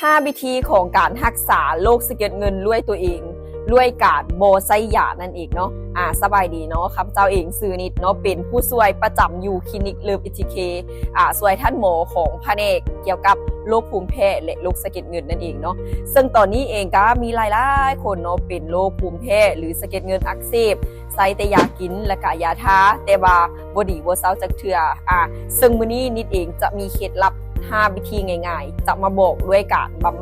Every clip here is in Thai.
5 วิธีของการรักษาโรคสะเก็ดเงินด้วยตัวเองด้วยการโบไซยานั่นเองเนาะสบายดีเนาะครับเจ้าเองซื้อนิดเนาะเป็นผู้ช่วยประจำอยู่คลินิกเลิฟเอทีเคช่วยท่านหมอของแผนกเกี่ยวกับโรคภูมิแพ้และโรคสะเก็ดเงินนั่นเองเนาะซึ่งตอนนี้เองก็มีหลายๆคนเนาะเป็นโรคภูมิแพ้หรือสะเก็ดเงินอักเสบใส่แต่ยากินและก็ยาทาแต่ว่าบ่ดีบ่เซาจักเทื่อซึ่งมื้อนี้นิดเองจะมีเคล็ดลับ5 วิธีง่ายๆจะมาบอกด้วยการบำ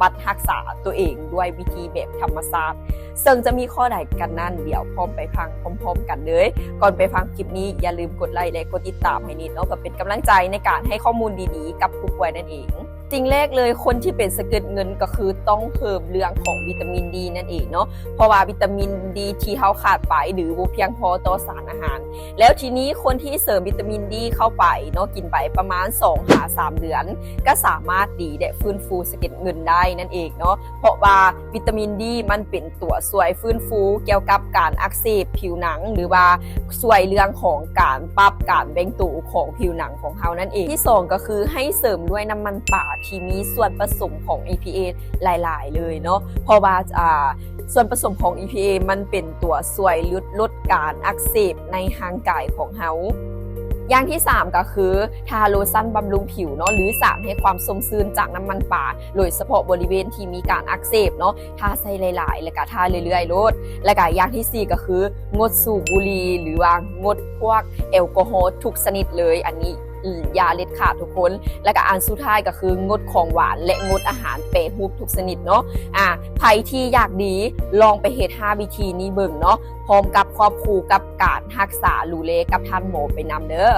บัดรักษาตัวเองด้วยวิธีแบบธรรมชาติซึ่งจะมีข้อใดกันนั่นเดี๋ยวพร้อมไปฟังพร้อมๆกันเลยก่อนไปฟังคลิปนี้อย่าลืมกดไลค์และกดติดตามให้นิดเนาะก็เป็นกำลังใจในการให้ข้อมูลดีๆกับผู้ป่วยนั่นเองสิ่งแรกเลยคนที่เป็นสะเก็ดเงินก็คือต้องเพิ่มเรื่องของวิตามินดีนั่นเองเนาะเพราะว่าวิตามินดีที่เขาขาดไปหรือบ่เพียงพอต่อสารอาหารแล้วทีนี้คนที่เสริมวิตามินดีเข้าไปเนาะกินไปประมาณ 2-3 เดือนก็สามารถดีและฟื้นฟูสะเก็ดเงินได้นั่นเองเนาะเพราะว่าวิตามินดีมันเป็นตัวช่วยฟื้นฟูเกี่ยวกับการอักเสบผิวหนังหรือว่าช่วยเรื่องของการปรับการแบ่งตัวของผิวหนังของเรานั่นเองที่2ก็คือให้เสริมด้วยน้ำมันป่าที่มีส่วนผสมของ EPA หลายๆเลยเนาะเพราะว่าส่วนผสมของ EPA มันเป็นตัวช่วยลดการอักเสบในร่างกายของเราอย่างที่3ก็คือทาโลชั่นบำรุงผิวเนาะหรือสารให้ความชุ่มชื้นจากน้ำมันป่าโดยเฉพาะบริเวณที่มีการอักเสบเนาะทาใส่หลายๆแล้วก็ทาเรื่อยๆลดแล้วก็อย่างที่4ก็คืองดสูบบุหรี่หรือว่างดพวกแอลกอฮอล์ทุกชนิดเลยอันนี้ยาเล็ดขาดทุกคนแล้วก็อันสุดท้ายก็คืองดของหวานและงดอาหารแปรรูปทุกชนิดเนาะใครที่อยากดีลองไปเฮ็ด5 วิธีนี้เบิ่งเนาะพร้อมกับควบคู่กับการรักษาดูแลกับท่านหมอไปนำเด้อ